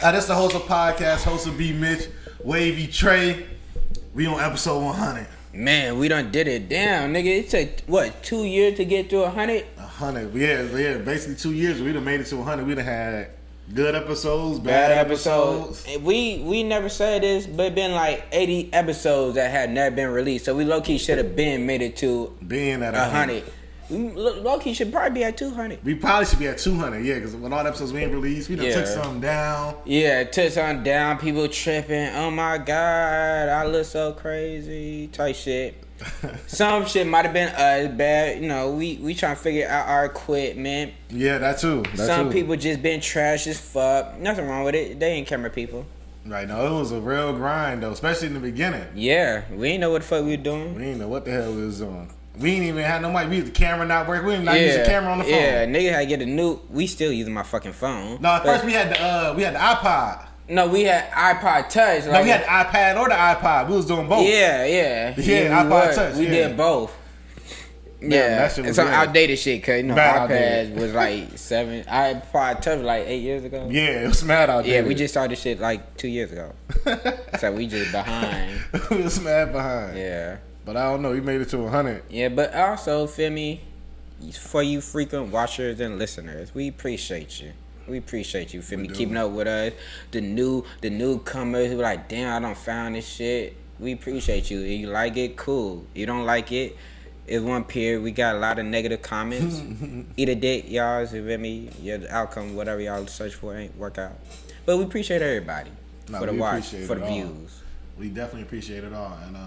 This the Wholesome Podcast, Wholesome B, Mitch, Wavy Trey. We on episode 100. Man, we done did it. Damn, nigga. It took, what, 2 years to get to 100? 100. Yeah, basically 2 years. We done made it to 100. We done had good episodes, bad episodes. We never said this, but it been like 80 episodes that had never been released. So we low-key should have been made it to being at 100. Low-key should probably be at 200. We probably should be at 200, yeah, because when all the episodes we ain't released, we done took something down. Yeah, took something down. People tripping. Oh my God, I look so crazy. Type shit. Some shit might have been us bad. You know, we trying to figure out our equipment. Yeah, that too. Some people just been trash as fuck. Nothing wrong with it. They ain't camera people. Right, no, it was a real grind though, especially in the beginning. Yeah, we ain't know what the fuck we were doing. We ain't know what the hell we was doing. We ain't even had no mic. We used the camera not working. We didn't not use the camera on the phone. Yeah, nigga had to get a new. We still using my fucking phone. No, at first we had the iPod. No, we had iPod Touch. No, we had the iPad or the iPod. We was doing both. Yeah, iPod Touch. We did both. Yeah, that shit was some outdated shit, cause you know iPads was like 7. iPod Touch was like 8 years ago. Yeah, it was mad outdated. Yeah, we just started shit like 2 years ago. So we just behind. We was mad behind. Yeah. But I don't know, we made it to 100. Yeah, but also, feel me, for you frequent watchers and listeners, we appreciate you. We appreciate you, feel me, keeping up with us. The newcomers who like, damn, I done found this shit. We appreciate you. If you like it, cool. You don't like it, it's one period. We got a lot of negative comments. Eat a dick, y'all, you feel me? Your outcome, whatever y'all search for, ain't work out. But we appreciate everybody for the watch, for the views. We definitely appreciate it all. And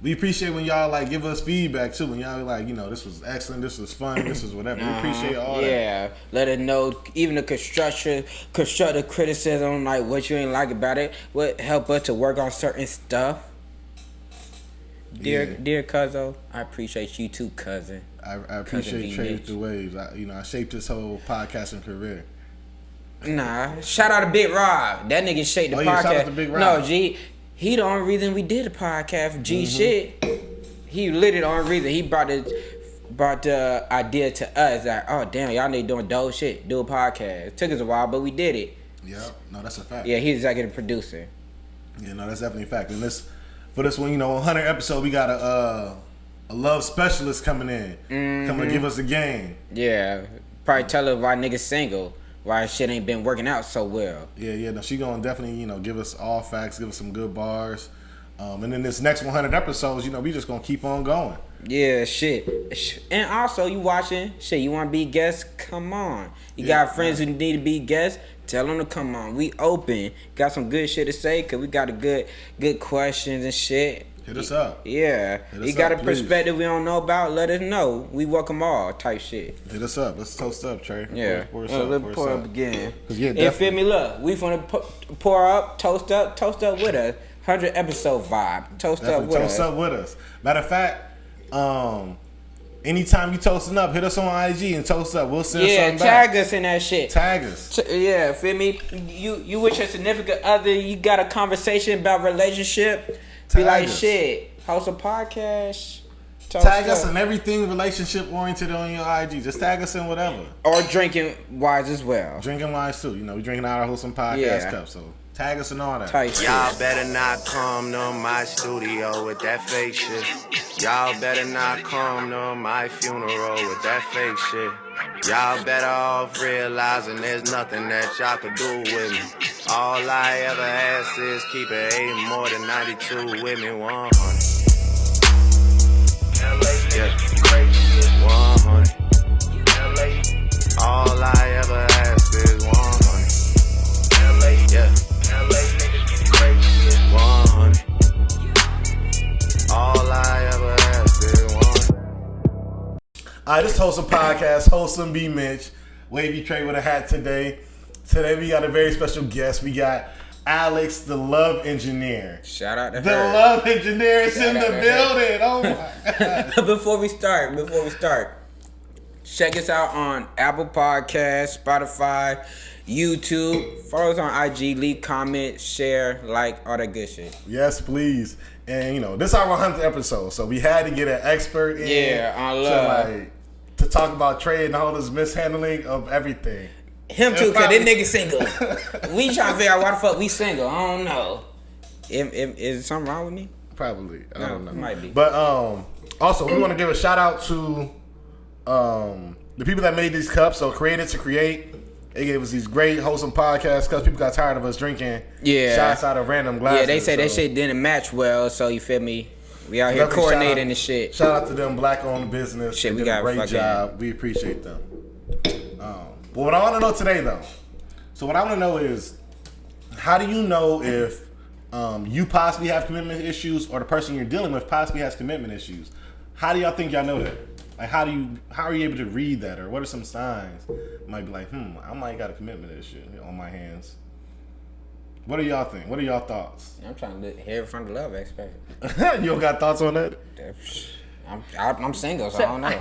we appreciate when y'all like give us feedback too. When y'all like, you know, this was excellent, this was fun, this is whatever. We appreciate all that. Yeah, let us know. Even the constructive criticism, like what you ain't like about it, would help us to work on certain stuff. Dear Cuzzo, I appreciate you too, cousin. I appreciate Trey with the waves. I shaped this whole podcasting career. Nah, shout out to Big Rob. That nigga shaped the podcast. Yeah, shout out to Big Rob. No, G. He the only reason we did a podcast. G shit. He literally the only reason. He brought the idea to us. Like, oh damn, y'all need doing dope shit. Do a podcast. Took us a while, but we did it. Yeah, no, that's a fact. Yeah, he's executive producer. Yeah, no, that's definitely a fact. And for this one, 100 episode, we got a love specialist coming in, coming to give us a game. Yeah, probably tell her why niggas single. Why shit ain't been working out so well. Yeah, no, she gonna definitely, give us all facts, give us some good bars. And then this next 100 episodes, we just gonna keep on going. Yeah, shit. And also, you watching, shit, you wanna be guests? Come on. You got friends who need to be guests? Tell them to come on. We open. Got some good shit to say, cause we got a good questions and shit. Hit us up. Yeah. You got a perspective we don't know about, let us know. We welcome all type shit. Hit us up. Let's toast up, Trey. Yeah. Let's pour up again. Yeah, and feel me, look, we finna pour up, toast up with us. 100 episode vibe. Toast up with us. Matter of fact, anytime you toasting up, hit us on IG and toast up. We'll send something back. Tag us in that shit. Tag us. Yeah, feel me? You with your significant other, you got a conversation about relationship. Be like, shit, host a podcast. Tag us in everything relationship oriented on your IG. Just tag us in whatever. Or drinking wise as well. Drinking wise too. We drinking out our Wholesome Podcast cup. So tag us and all that. Y'all better not come to my studio with that fake shit. Y'all better not come to my funeral with that fake shit. Y'all better off realizing there's nothing that y'all could do with me. All I ever ask is keep it 8 more than 92 with me 100. Yeah, 100. All I ever ask is 100. Yeah, 100. All I ever ask is 100. Alright, this is Wholesome Podcast, Wholesome B Mitch, Wavy Trey with a hat today. Today we got a very special guest. We got Alex, the love engineer. Shout out to the her. love engineer is in the building. Oh my God. Before we start, check us out on Apple Podcasts, Spotify, YouTube. Follow us on IG, leave comments, share, like, all that good shit. Yes, please. And this is our 100th episode, so we had to get an expert in. Yeah, I love to talk about Trey and all his mishandling of everything. Him too, cause this nigga single. We trying to figure out why the fuck we single. I don't know. Is something wrong with me? Probably. I don't know. It might be. But also, we want to give a shout out to the people that made these cups. So Created to Create. They gave us these great Wholesome Podcast cups. People got tired of us drinking shots out of random glasses. Yeah, they say that shit didn't match well, so you feel me? We out here coordinating the shit. Shout out to them, black-owned business. Shit, they did a great job. We appreciate them. But what I want to know today, though, so what I want to know is, how do you know if you possibly have commitment issues or the person you're dealing with possibly has commitment issues? How do y'all think y'all know that? Like, how are you able to read that, or what are some signs? Might be like, I might got a commitment issue on my hands. What do y'all think? What are y'all thoughts? I'm trying to hear from the love expert. You don't got thoughts on that? I'm single, so I don't know.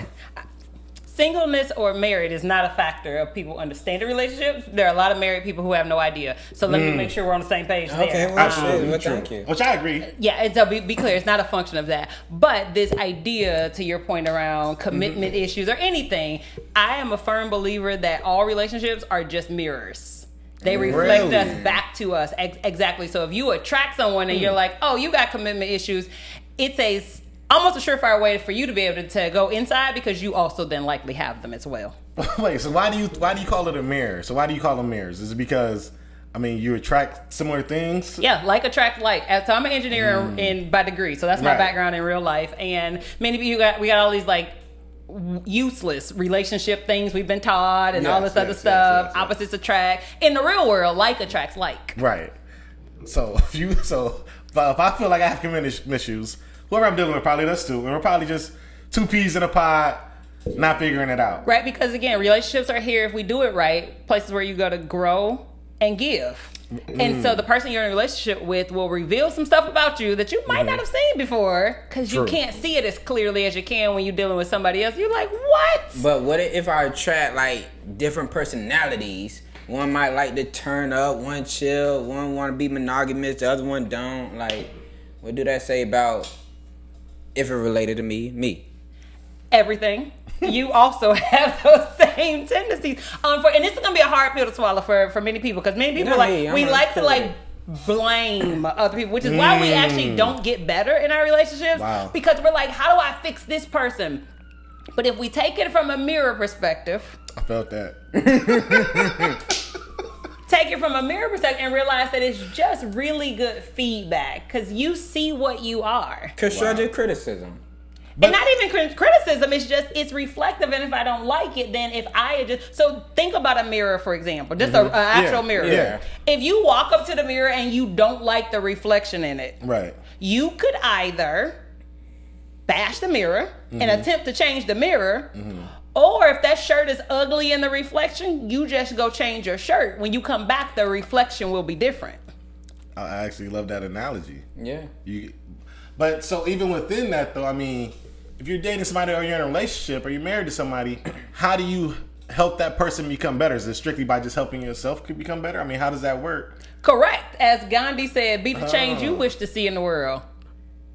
Singleness or married is not a factor of people understanding relationships. There are a lot of married people who have no idea. So let me make sure we're on the same page there. Okay, well, absolutely. Thank you. Which I agree. Yeah, so be clear, it's not a function of that. But this idea, to your point around commitment issues or anything, I am a firm believer that all relationships are just mirrors. They reflect us back to us. Exactly. So if you attract someone and you're like, oh, you got commitment issues, it's almost a surefire way for you to be able to go inside, because you also then likely have them as well. Wait, so why do you call it a mirror? So why do you call them mirrors? Is it because, I mean, you attract similar things? Yeah, like attract like. So I'm an engineer by degree, so that's my background in real life. And many of you we got all these like useless relationship things we've been taught and all this other stuff. Yes. Opposites attract. In the real world, like attracts like. Right. So if I feel like I have commitment issues, whoever I'm dealing with probably does too, and we're probably just two peas in a pod, not figuring it out. Right, because again, relationships are here, if we do it right, places where you go to grow and give. And so the person you're in a relationship with will reveal some stuff about you that you might not have seen before, because you can't see it as clearly as you can when you're dealing with somebody else. You're like, what? But what if I attract like different personalities? One might like to turn up, one chill, one want to be monogamous, the other one don't. Like, what do that say about if it related to me? Everything. You also have those same tendencies. And this is gonna be a hard pill to swallow for many people, because many people we like to blame other people, which is why we actually don't get better in our relationships. Wow. Because we're like, how do I fix this person? But if we take it from a mirror perspective, I felt that. take it from a mirror perspective and realize that it's just really good feedback, because you see what you are. Constructive criticism. And not even criticism, it's reflective, and if I don't like it, then so think about a mirror, for example, just an actual mirror. Yeah. If you walk up to the mirror and you don't like the reflection in it, right, you could either bash the mirror and attempt to change the mirror, or if that shirt is ugly in the reflection, you just go change your shirt. When you come back, the reflection will be different. I actually love that analogy. Yeah. But so even within that, though, I mean, if you're dating somebody or you're in a relationship or you're married to somebody, how do you help that person become better? Is it strictly by just helping yourself become better? I mean, how does that work? Correct. As Gandhi said, be the change you wish to see in the world.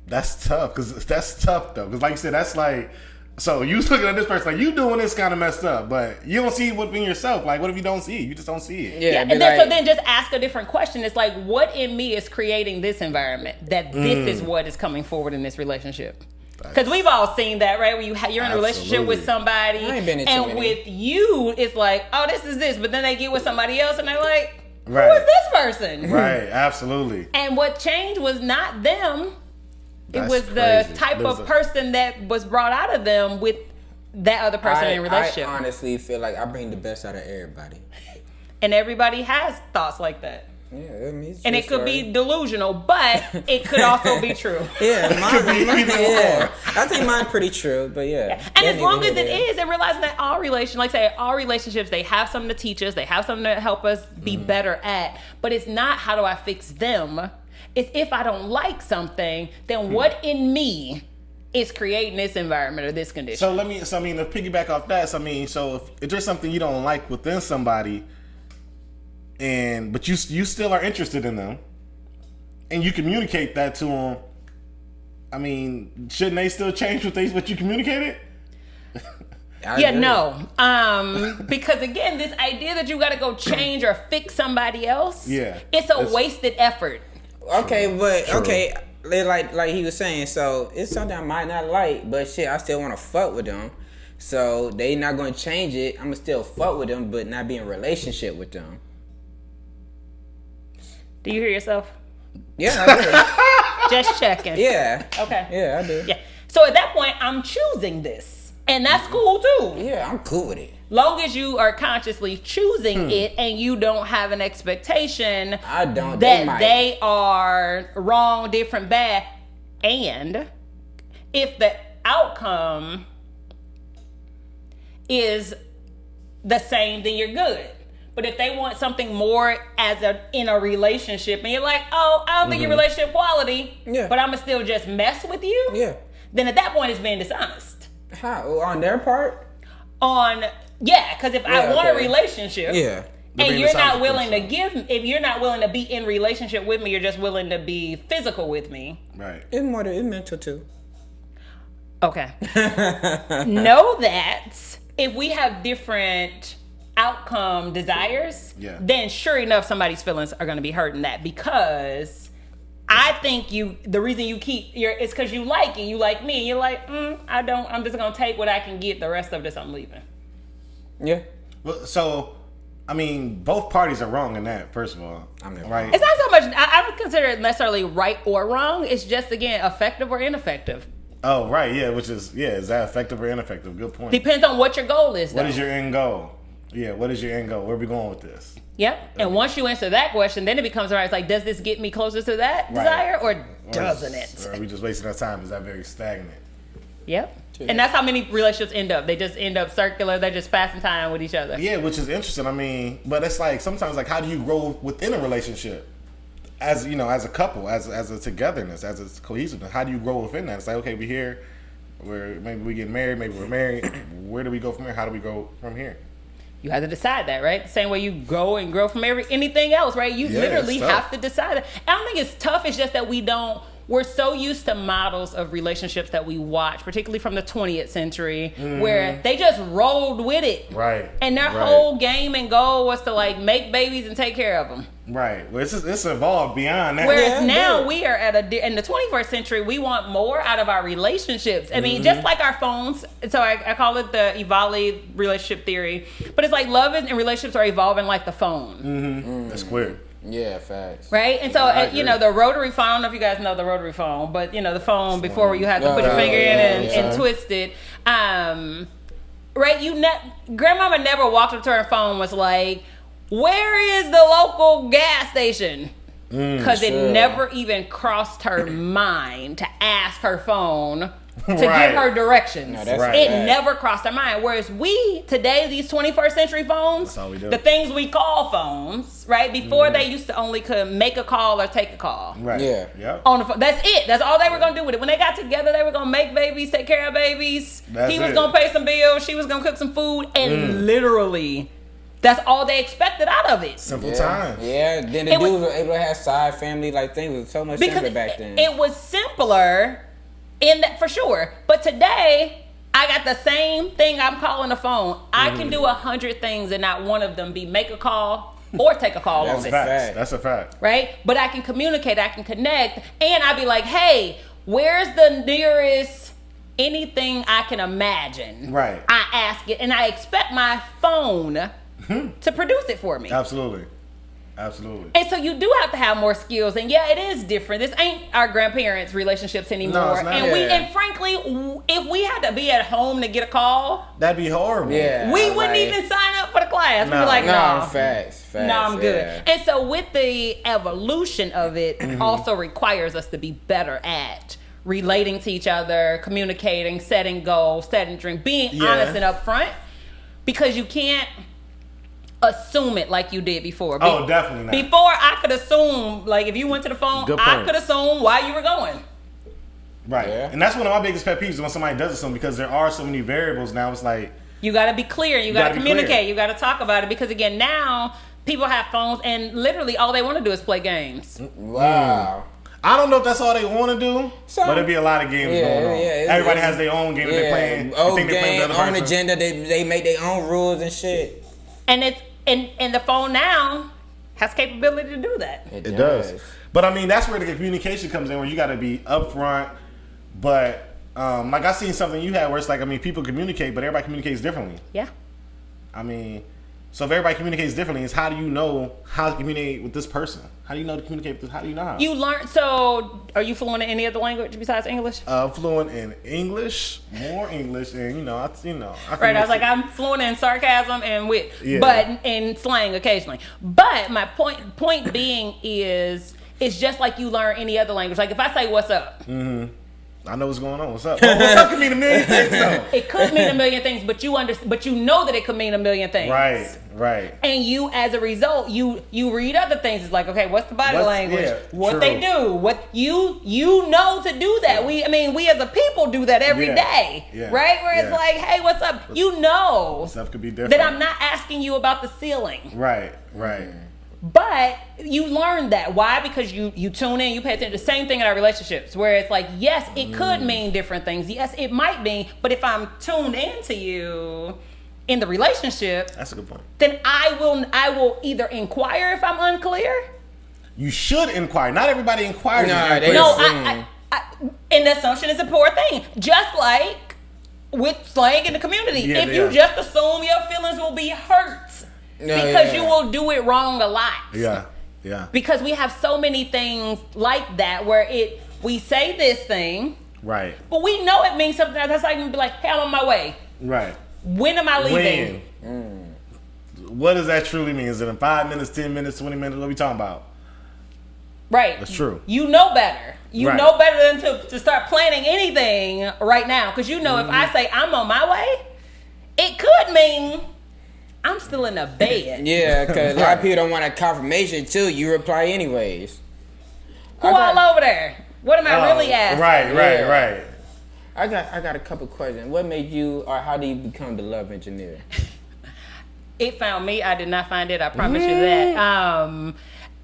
That's tough, though. Because like you said, that's like, so you looking at this person like, you doing this kind of messed up, but you don't see it within yourself. Like, what if you don't see it? You just don't see it. Yeah. And then, so then just ask a different question. It's like, what in me is creating this environment that this is what is coming forward in this relationship? Because we've all seen that, right? When you're in a relationship with somebody, and with you, it's like, oh, this is this. But then they get with somebody else, and they're like, who is this person? Right, absolutely. And what changed was not them. It was the type of person that was brought out of them with that other person in a relationship. I honestly feel like I bring the best out of everybody. And everybody has thoughts like that. Yeah, and it could be delusional, but it could also be true. I think mine's pretty true, but yeah. And as long as it is, and realizing that all relationships, they have something to teach us, they have something to help us be better at, but it's not how do I fix them. It's if I don't like something, then what in me is creating this environment or this condition? So to piggyback off that, so if there's something you don't like within somebody, but you still are interested in them, and you communicate that to them, I mean, shouldn't they still change what you communicated? No. Because again, this idea that you got to go change or fix somebody else, it's a wasted effort. Okay, but okay, like he was saying, so it's something I might not like, but shit, I still want to fuck with them. So they not gonna change it. I'm gonna still fuck with them, but not be in a relationship with them. Do you hear yourself? Yeah, I do. Just checking. Yeah. Okay. Yeah, I do. Yeah. So at that point, I'm choosing this, and that's cool too. Yeah, I'm cool with it. Long as you are consciously choosing it, and you don't have an expectation that they are wrong, different, bad, and if the outcome is the same, then you're good. But if they want something more in a relationship, and you're like, oh, I don't think your relationship quality, but I'm gonna still just mess with you, then at that point it's being dishonest. How? On their part? Because if I want a relationship, and you're not willing to if you're not willing to be in relationship with me, you're just willing to be physical with me. Right. It's mental too. Okay. Know that if we have different outcome desires, then sure enough, somebody's feelings are going to be hurt in that, because I think the reason you keep it's because you like it, you like me, and you're like, I don't, I'm just going to take what I can get, the rest of this I'm leaving. Yeah. Well, so, I mean, both parties are wrong in that, first of all. Right? It's not so much, I don't consider it necessarily right or wrong, it's just, again, effective or ineffective. Oh, right, yeah, is that effective or ineffective? Good point. Depends on what your goal is, though. What is your end goal? Yeah, what is your end goal? Where are we going with this? Yep. And once you answer that question, then it becomes right. It's like, does this get me closer to that desire, or doesn't it? Or are we just wasting our time? Is that very stagnant? Yep. And that's how many relationships end up. They just end up circular. They're just passing time with each other. Yeah, which is interesting. I mean, but it's like sometimes, like, how do you grow within a relationship? As you know, as a couple, as a togetherness, as a cohesiveness. How do you grow within that? It's like, okay, we're here. Maybe we get married. Maybe we're married. Where do we go from here? How do we go from here? You have to decide that, right? The same way you go and grow from anything else, right? You literally have to decide that. I don't think it's tough. It's just that we're so used to models of relationships that we watch, particularly from the 20th century, where they just rolled with it. Right. And their whole game and goal was to, like, make babies and take care of them. Right. Well, it's evolved beyond that. Whereas now we are in the 21st century, we want more out of our relationships. I mean, just like our phones. So I call it the evolved relationship theory. But it's like love and relationships are evolving like the phone. That's weird. Yeah, facts. Right? And so, the rotary phone, I don't know if you guys know the rotary phone, but, the phone before you had to put your finger in and twist it. Right? Grandmama never walked up to her phone and was like, where is the local gas station? Because it never even crossed her mind to ask her phone to give her directions. No, it never crossed her mind. Whereas today, these 21st century phones, that's all we do. The things we call phones, right? Before they used to only could make a call or take a call. Right. Yeah. On the phone. That's it. That's all they were going to do with it. When they got together, they were going to make babies, take care of babies. He was going to pay some bills. She was going to cook some food. And literally, that's all they expected out of it. Simple times. Yeah, then the dudes were able to have side family, like, things was so much simpler back then. It was simpler in that, for sure. But today, I got the same thing I'm calling the phone. I can do 100 things and not one of them be make a call or take a call on it. That's a fact. Right? But I can communicate, I can connect, and I'd be like, hey, where's the nearest anything I can imagine? Right. I ask it, and I expect my phone to produce it for me. Absolutely. And so you do have to have more skills. And yeah, it is different. This ain't our grandparents' relationships anymore. No, it's not. And frankly, if we had to be at home to get a call, that'd be horrible. Yeah. We wouldn't even sign up for the class. We'd be like, no. Facts. No, I'm good. And so with the evolution of it, also requires us to be better at relating to each other, communicating, setting goals, setting dreams, being honest and upfront. Because you can't assume it like you did before. Oh, definitely not. Before, I could assume, like, if you went to the phone, I could assume why you were going. Right. Yeah. And that's one of my biggest pet peeves is when somebody does assume, because there are so many variables now. It's like, you got to be clear. You got to communicate. You got to talk about it. Because, again, now people have phones and literally all they want to do is play games. Wow. I don't know if that's all they want to do, but it'd be a lot of games going on. Everybody has their own game they're playing. Own game, own agenda. They make their own rules and shit. And it's and the phone now has capability to do that. It does. But I mean, that's where the communication comes in, where you got to be upfront. But like I seen something you had where it's like, I mean, people communicate, but everybody communicates differently. Yeah. I mean, so if everybody communicates differently, it's how do you know how to communicate with this person? How do you know to communicate with this? How do you know how? You learn. So, are you fluent in any other language besides English? Fluent in English, more English, and I right. I was like, I'm fluent in sarcasm and wit, but in slang occasionally. But my point being is, it's just like you learn any other language. Like if I say "What's up," I know what's going on. What's up? What's up could mean a million things, though. It could mean a million things, but you know that it could mean a million things. Right. And you, as a result, you read other things. It's like, okay, what's the body language? Yeah, what true. they do? What you know to do that. Yeah. We as a people do that every day, right? Where it's like, hey, what's up? You know, stuff could be different. that I'm not asking you about the ceiling. Right. But you learn that. Why? Because you tune in, you pay attention. The same thing in our relationships, where it's like, yes, it could mean different things. Yes, it might mean, but if I'm tuned into you in the relationship, that's a good point. Then I will either inquire if I'm unclear. You should inquire. Not everybody inquires. I and the assumption is a poor thing. Just like with slang in the community, if you just assume your feelings will be hurt. Because you will do it wrong a lot. Yeah. Because we have so many things like that where we say this thing. Right. But we know it means something else. That's like be like, hey, I'm on my way. Right. When am I leaving? What does that truly mean? Is it in 5 minutes, 10 minutes, 20 minutes? What are we talking about? Right. That's true. You know better. You know better than to start planning anything right now. Because you know if I say I'm on my way, it could mean I'm still in the bed. Yeah, because a lot of people don't want a confirmation until you reply anyways. Who all over there? What am I really asking? Right. I got a couple questions. What made you, or how did you become the love engineer? It found me. I did not find it. I promise you that.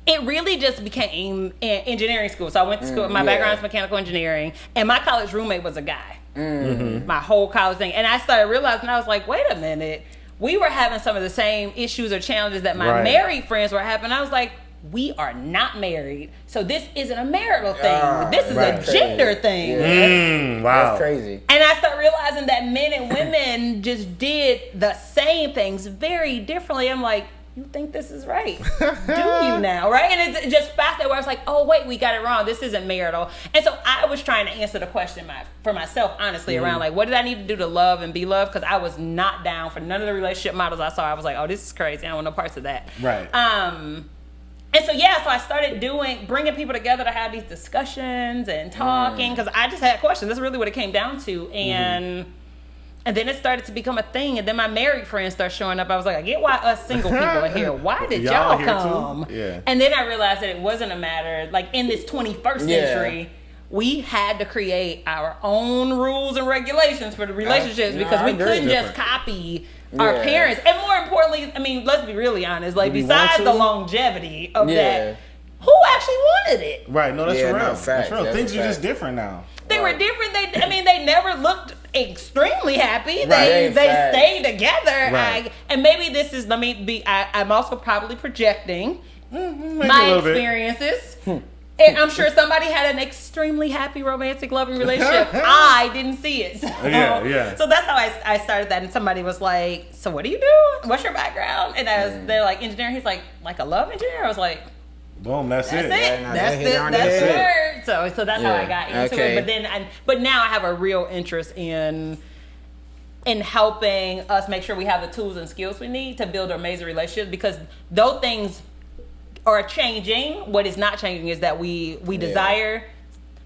It really just became engineering school. So I went to school. My background is mechanical engineering, and my college roommate was a guy. My whole college thing, and I started realizing, I was like, wait a minute. We were having some of the same issues or challenges that my married friends were having. I was like, we are not married. So this isn't a marital thing. This is a gender thing. Yeah. Wow. That's crazy. And I started realizing that men and women just did the same things very differently. I'm like, you think this is right? Do you now, right? And it's just fascinating where I was like, oh, wait, we got it wrong. This isn't marital. And so I was trying to answer the question for myself, honestly, around like, what did I need to do to love and be loved? Because I was not down for none of the relationship models I saw. I was like, oh, this is crazy. I don't want no parts of that. Right. And so, so I started bringing people together to have these discussions and talking because I just had questions. That's really what it came down to. And then it started to become a thing. And then my married friends started showing up. I was like, I get why us single people are here. Why did y'all come? Yeah. And then I realized that it wasn't a matter, like in this 21st century, we had to create our own rules and regulations for the relationships because we couldn't just copy our parents. And more importantly, I mean, let's be really honest, like besides the longevity of that, who actually wanted it? Right, no, that's real. No, fact. That's real. Things are just different now. They were different. They never looked extremely happy. They stayed together. Right. And maybe this is, I'm also probably projecting my experiences. And I'm sure somebody had an extremely happy, romantic, loving relationship. I didn't see it. So, so that's how I started that. And somebody was like, so what do you do? What's your background? And they're like, engineering. He's like a love engineer? I was like, boom, that's it. That's the word. So that's how I got into it. But now I have a real interest in helping us make sure we have the tools and skills we need to build amazing relationships, because those things are changing. What is not changing is that we desire.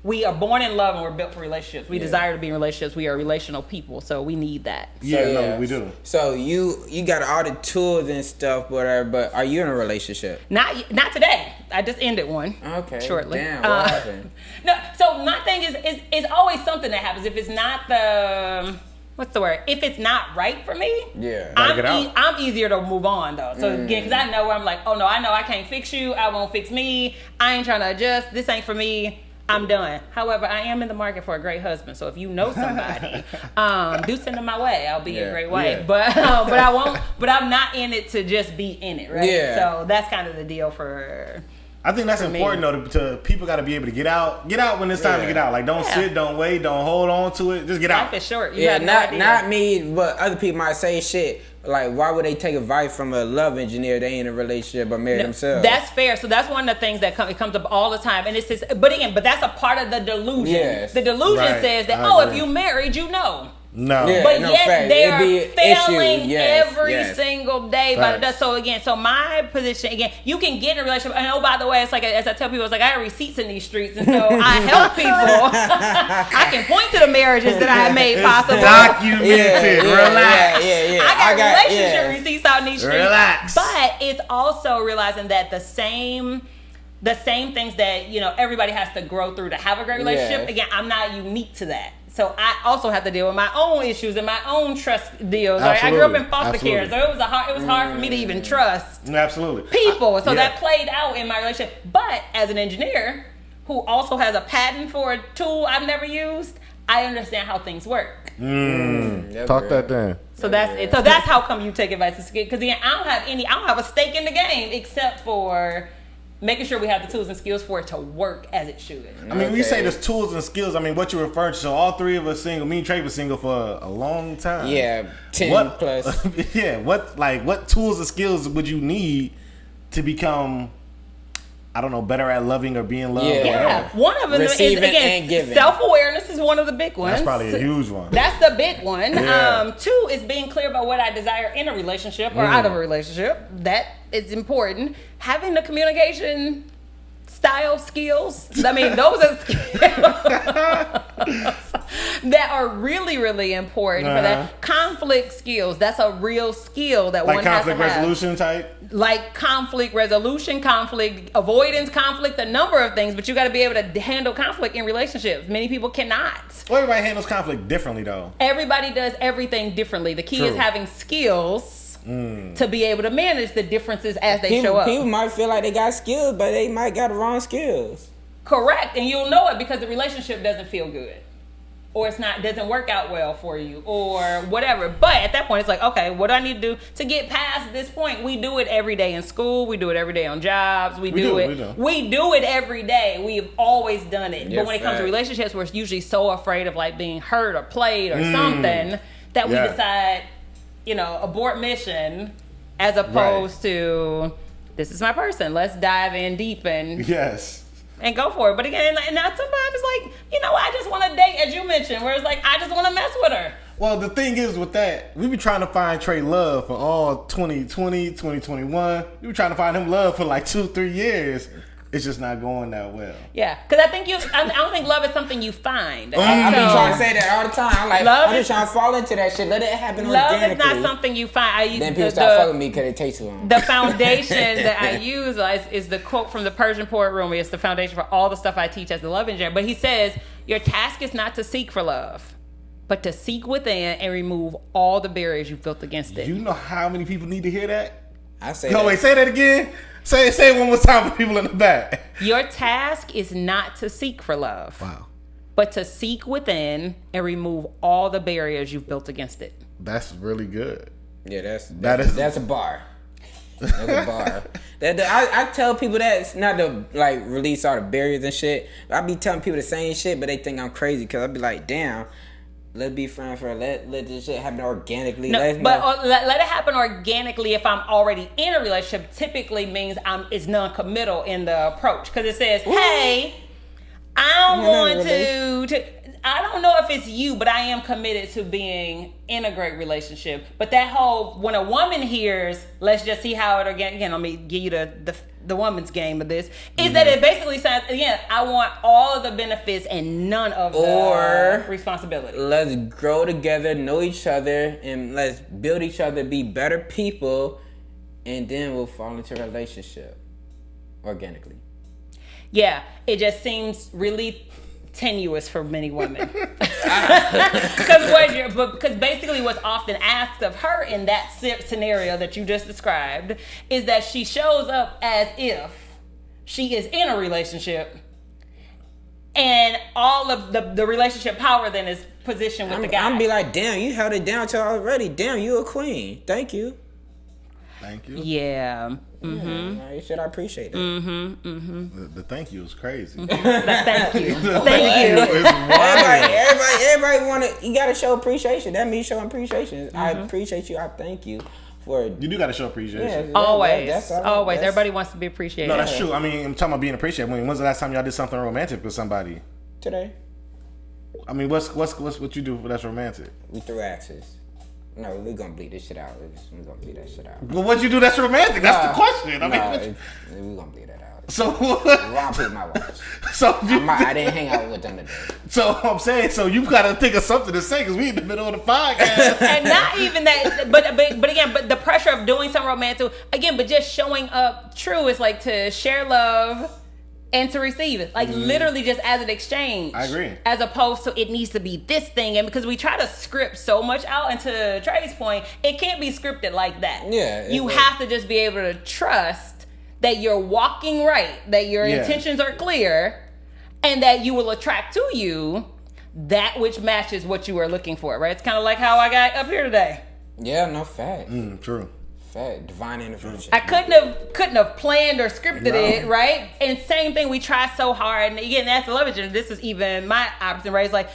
We are born in love and we're built for relationships. We desire to be in relationships. We are relational people, so we need that. No, we do. So you got all the tools and stuff, but are you in a relationship? Not today. I just ended one. Okay. Shortly. Damn, what happened? No. So my thing is always something that happens. If it's not what's the word? If it's not right for me, I'm easier to move on though. So again, because I know where I'm like, oh no, I know I can't fix you. I won't fix me. I ain't trying to adjust. This ain't for me. I'm done. However, I am in the market for a great husband. So if you know somebody, do send them my way. I'll be a great wife. Yeah. But I won't. But I'm not in it to just be in it, right? Yeah. So that's kind of the deal for. I think that's important though. To people got to be able to get out when it's time to get out. Like don't sit, don't wait, don't hold on to it. Just get out. Life is short. You not me, but other people might say shit. Like, why would they take advice from a love engineer? They ain't in a relationship but married themselves. That's fair. So that's one of the things that it comes up all the time. And it says, but that's a part of the delusion. Yes. The delusion says that, if you married, you know. No. Yeah, but yet they are failing yes, every single day. So my position, again, you can get in a relationship. And by the way, it's like, as I tell people, it's like I have receipts in these streets. And so I help people. I can point to the marriages that I have made possible. Documented. Relax. I got relationship receipts out in these streets. Relax. But it's also realizing that the same things that, everybody has to grow through to have a great relationship. Again, I'm not unique to that. So I also have to deal with my own issues and my own trust deals. Right? I grew up in foster care, so it was hard for me to even trust people. So that played out in my relationship. But as an engineer who also has a patent for a tool I've never used, I understand how things work. Talk that down. So that's it. So that's how come you take advice, because again, I don't have a stake in the game except for making sure we have the tools and skills for it to work as it should. I mean, when you say there's tools and skills, I mean, what you're referring to, so all three of us single, me and Trey was single for a long time. Yeah, 10 plus. Yeah, what tools and skills would you need to become, I don't know, better at loving or being loved? Yeah. One of them Receiving is, again, and giving. Self-awareness is one of the big ones. That's probably a huge one. That's the big one. Yeah. 2 is being clear about what I desire in a relationship or out of a relationship. That is important. Having the communication style skills. I mean, those are skills that are really, really important for that. Conflict skills. That's a real skill that one has to have. Like conflict resolution type? Like conflict resolution, conflict avoidance, conflict, a number of things. But you got to be able to handle conflict in relationships. Many people cannot. Well, everybody handles conflict differently, though. Everybody does everything differently. The key is having skills to be able to manage the differences as they show up. People might feel like they got skills, but they might got the wrong skills. Correct. And you'll know it because the relationship doesn't feel good. Or doesn't work out well for you, or whatever. But at that point, it's like, okay, what do I need to do to get past this point? We do it every day in school. We do it every day on jobs. We do it every day. We've always done it. But when it comes to relationships, we're usually so afraid of like being hurt or played or something that we decide, abort mission, as opposed to, this is my person. Let's dive in deep and and go for it. But again, now sometimes it's like, I just want to date, as you mentioned, where it's like, I just want to mess with her. Well, the thing is with that, we be trying to find Trey love for all 2020, 2021. We be trying to find him love for like 2-3 years. It's just not going that well. Yeah, because I don't think love is something you find. I be trying to say that all the time. I'm just trying to fall into that shit. Let it happen organically. Love is not something you find. Then people start fucking me because it takes too long. The foundation that I use is the quote from the Persian poet Rumi. It's the foundation for all the stuff I teach as the love engineer. But he says, your task is not to seek for love, but to seek within and remove all the barriers you've built against it. You know how many people need to hear that? I say that. Wait, say that again. Say it one more time for people in the back. Your task is not to seek for love. Wow. But to seek within and remove all the barriers you've built against it. That's really good. Yeah, that's a bar. That's a bar. I tell people that it's not to like release all the barriers and shit. I be telling people the same shit, but they think I'm crazy because I be like, damn. Let's be friends for let this shit happen organically. Let it happen organically. If I'm already in a relationship, typically means it's non-committal in the approach, because it says, "Hey, I don't know if it's you, but I am committed to being in a great relationship." But that whole, when a woman hears, let's just see how it again. Let me give you the woman's game of this, is that it basically says, again, I want all of the benefits and none of the responsibility. Let's grow together, know each other, and let's build each other, be better people, and then we'll fall into a relationship organically. Yeah, it just seems really tenuous for many women. Because basically what's often asked of her in that scenario that you just described is that she shows up as if she is in a relationship and all of the relationship power then is positioned with the guy. I'm be like, damn, you held it down till already. Damn, you a queen. Thank you. Thank you. Yeah. Yeah, you should. I appreciate that. The thank you is crazy. Thank you. Thank you. It's wild. Everybody want to. You gotta show appreciation. That means showing appreciation. I appreciate you. I thank you for. You do got to show appreciation. Always. That's Always. Everybody wants to be appreciated. No, that's true. I mean, I'm talking about being appreciated. I mean, when's the last time y'all did something romantic with somebody? Today. I mean, what's what you do that's romantic? We threw axes. No, we gonna bleed this shit out. We gonna bleed that shit out. Well, what you do that's romantic? That's the question. I mean, we gonna bleed that out. so Ron put my watch. So I didn't hang out with them today. So I'm saying, so you gotta think of something to say because we in the middle of the podcast. And not even that, but again, but the pressure of doing something romantic again, but just showing up true is like to share love and to receive it, like literally just as an exchange. I agree. As opposed to it needs to be this thing, and because we try to script so much out, and to Trey's point, it can't be scripted like that. Yeah, you have to just be able to trust that you're walking right, that your intentions are clear, and that you will attract to you that which matches what you are looking for. Right? It's kind of like how I got up here today. Yeah, no fact. True. Divine intervention. I couldn't have planned or scripted it, right? And same thing, we try so hard, and again, that's the love agenda. This is even my opposite, right? It's like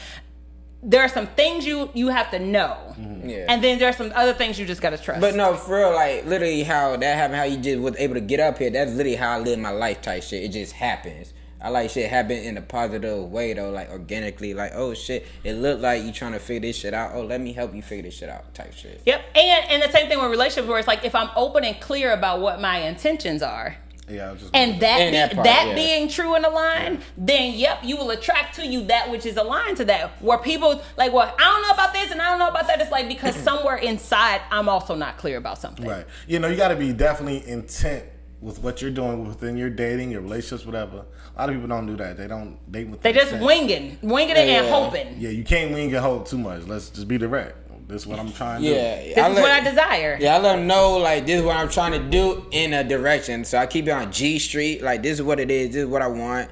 there are some things you have to know, and then there are some other things you just gotta trust. But no, for real, like literally how that happened, how you just was able to get up here. That's literally how I live my life type shit. It just happens. I like shit happen in a positive way though, like organically, like, oh shit, it looked like you trying to figure this shit out. Oh, let me help you figure this shit out type shit. Yep. And the same thing with relationships where it's like if I'm open and clear about what my intentions are. Yeah, Being true and aligned, then you will attract to you that which is aligned to that. Where people like, well, I don't know about this and I don't know about that. It's like because somewhere inside I'm also not clear about something. Right. You know, you got to be definitely intent with what you're doing within your dating, your relationships, whatever. A lot of people don't do that. They don't date with. They just winging it and hoping. Yeah, you can't wing and hope too much. Let's just be direct. This is what I'm trying to do. This is what I desire. Yeah, I let them know, like, this is what I'm trying to do in a direction. So I keep it on G Street. Like, this is what it is. This is what I want.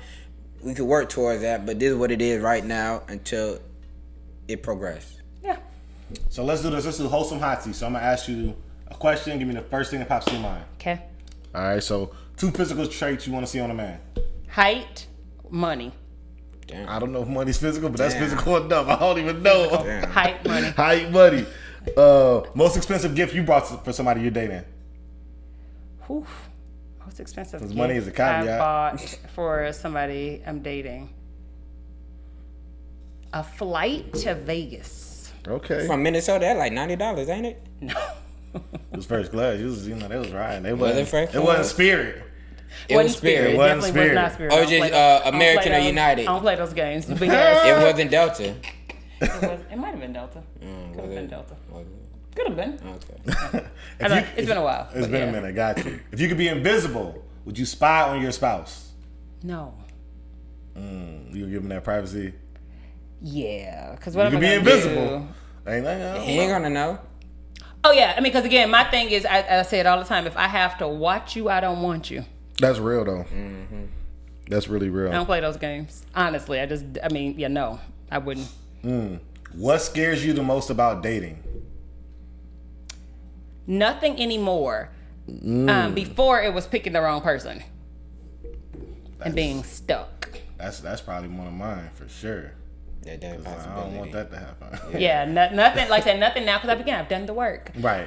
We could work towards that, but this is what it is right now until it progresses. Yeah. So let's do this. Let's do Wholesome Hot Tea. So I'm going to ask you a question. Give me the first thing that pops to your mind. Okay. All right. So 2 physical traits you want to see on a man. Height, money. Damn. I don't know if money's physical, but that's physical enough. I don't even know. Damn. Height, money. Height, money. Most expensive gift you brought for somebody you're dating? Whew. Most expensive gift money is a caveat. I bought for somebody I'm dating. A flight to Vegas. Okay. From Minnesota, that's like $90, ain't it? No. It was first class. They was riding. It Was it first It wasn't class? Spirit. It was Spirit. It wasn't Definitely Spirit. was not Spirit. Or I don't just play those- American I or don't play United? those- I don't play those games. But yes, It wasn't Delta. it might have been Delta. Could have been Delta. Could have been. Okay. It's been a while. It's been a minute. Got you. If you could be invisible, would you spy on your spouse? No. You give them that privacy? Yeah, because what You am could I be gonna invisible. do? He ain't gonna know. Oh yeah, I mean, because again, my thing is, I say it all the time. If I have to watch you, I don't want you. That's real though. That's really real. I don't play those games. Honestly, no, I wouldn't. What scares you the most about dating? Nothing anymore. Before it was picking the wrong person and being stuck. That's probably one of mine for sure. Yeah, I don't want that to happen. Yeah, nothing like that. Nothing now because I've done the work. Right.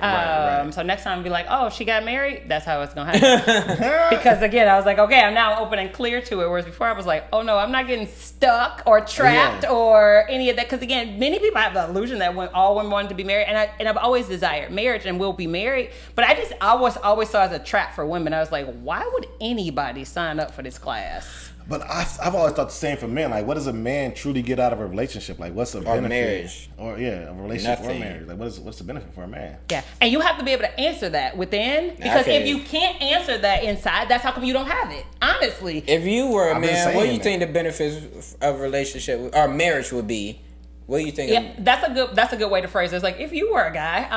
So next time I'll be like, oh, she got married. That's how it's gonna happen. Because again, I was like, okay, I'm now open and clear to it. Whereas before I was like, oh no, I'm not getting stuck or trapped or any of that. Because again, many people have the illusion that all women want to be married, and I've always desired marriage and will be married. But I always saw it as a trap for women. I was like, why would anybody sign up for this class? But I've always thought the same for men. Like, what does a man truly get out of a relationship? Like, what's the benefit? Marriage. Or a relationship Nothing. or marriage. Like, what's the benefit for a man? Yeah, and you have to be able to answer that within. Because if you can't answer that inside, that's how come you don't have it. Honestly. If you were a man, what do you that. think the benefits of relationship or marriage would be? What do you think? Yeah, that's a good way to phrase it. It's like if you were a guy,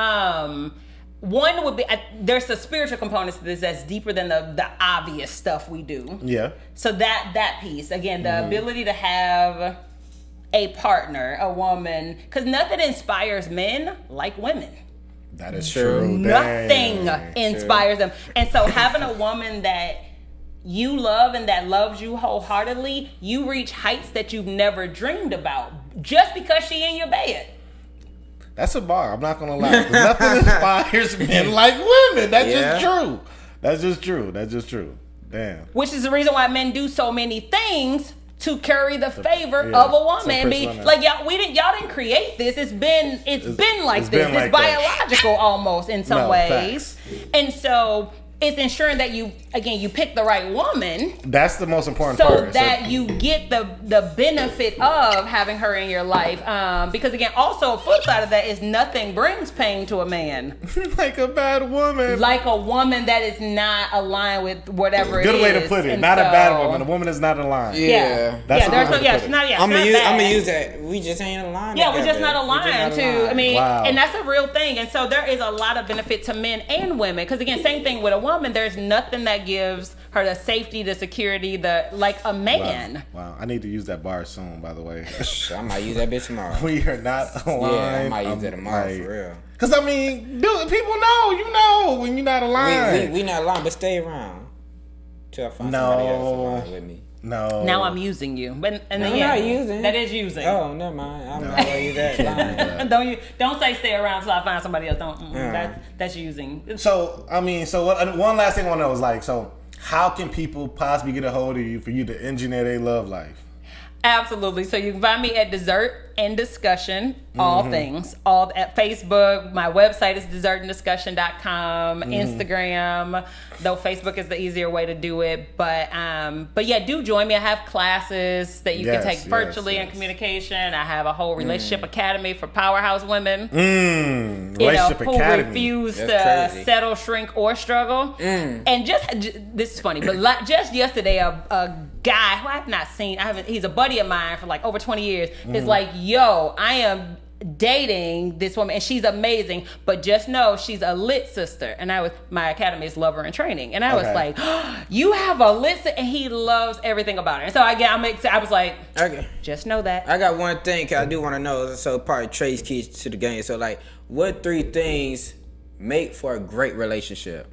one would be there's a spiritual component to this that's deeper than the obvious stuff we do. Yeah. So that piece again, the ability to have a partner, a woman, because nothing inspires men like women. That is true. Nothing inspires them, and so having a woman that you love and that loves you wholeheartedly, you reach heights that you've never dreamed about just because she in your bed. That's a bar. I'm not gonna lie. Nothing inspires men like women. That's just true. That's just true. That's just true. Damn. Which is the reason why men do so many things to curry the favor of a woman and be like, y'all didn't create this. It's been like this. It's biological almost in some ways. And so it's ensuring that you pick the right woman. That's the most important part. So that you get the benefit of having her in your life. Because again, also a flip side of that is nothing brings pain to a man. Like a bad woman. Like a woman that is not aligned with whatever it is. Good way to put it. Not a bad woman. A woman is not aligned. Yeah. That's I'm gonna use that. We just ain't aligned. Yeah, we're just not aligned to. I mean, and that's a real thing. And so there is a lot of benefit to men and women. Because again, same thing with a woman. There's nothing that gives her the safety, the security, like a man. Wow. I need to use that bar soon, by the way. I might use that bitch tomorrow. We are not aligned. Yeah, I might use that tomorrow for real. Because, I mean, people know, when you're not aligned. We not aligned, but stay around till I find somebody else aligned with me. No. Now I'm using you. But I'm not using. That is using. Oh, never mind. I'm not gonna use that line. Don't say stay around till I find somebody else. Don't. That's using. So one last thing I want to know is like, so how can people possibly get a hold of you for you to engineer their love life? Absolutely. So you can find me at Dessert and Discussion, all things, all at Facebook. My website is dessertanddiscussion.com, Instagram, though Facebook is the easier way to do it. But yeah, do join me. I have classes that you can take virtually in communication. I have a whole relationship academy for powerhouse women. Relationship who academy. refuse to settle, shrink, or struggle. And just this is funny, but just yesterday, a guy who I have not seen, he's a buddy of mine for like over 20 years, is like, yo, I am dating this woman and she's amazing, but just know she's a lit sister. And my academy is Lover and Training. And I was like, oh, you have a lit sister? And he loves everything about her. And so I'm excited. I was like, just know that. I got one thing, cause I do want to know, so part of Trey's keys to the game. So like, what 3 things make for a great relationship?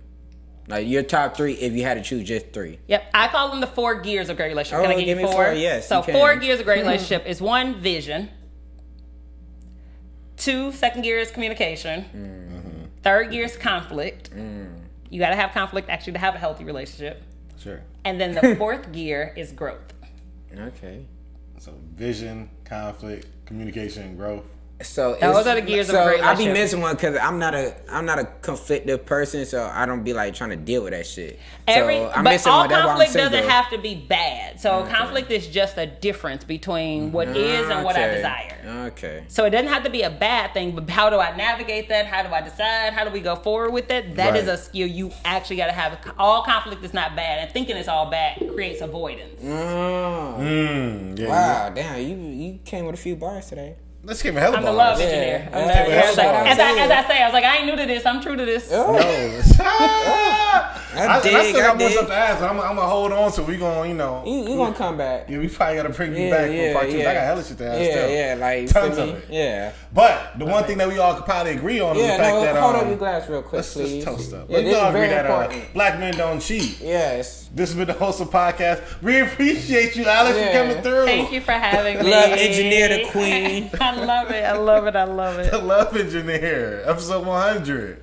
Like your top 3 if you had to choose just 3. Yep. I call them the 4 gears of great relationship. Can I give you 4? Yes. So 4 gears of great relationship is 1, vision. 2, second gear is communication. 3rd gear is conflict. You got to have conflict actually to have a healthy relationship. Sure. And then the 4th gear is growth. Okay. So vision, conflict, communication, growth. So those are the gears of a great relationship. I be missing one because I'm not a conflictive person, so I don't be like trying to deal with that shit. But all conflict doesn't have to be bad. So conflict is just a difference between what is and what I desire. Okay. So it doesn't have to be a bad thing, but how do I navigate that? How do I decide? How do we go forward with that? That is a skill you actually got to have. All conflict is not bad, and thinking it's all bad creates avoidance. Wow, damn, you came with a few bars today. Let's give him a hell of I'm the love engineer. As I say, I was like, I ain't new to this. I'm true to this. No. I still got more stuff to ask. I'm gonna hold on to. We gonna, you gonna come back. Yeah, we probably gotta bring you back for part 2. I got hella shit to ask still. Like tons of it. Yeah. But the one thing that we all could probably agree on is the fact that hold up your glass real quick, let's please. Let's toast up. Yeah, we all agree that black men don't cheat. Yes. This has been the Wholesome Podcast. We appreciate you, Alex, for coming through. Thank you for having me. Love engineer, the queen. I love it. I love it. I love it. The Love Engineer, episode 100.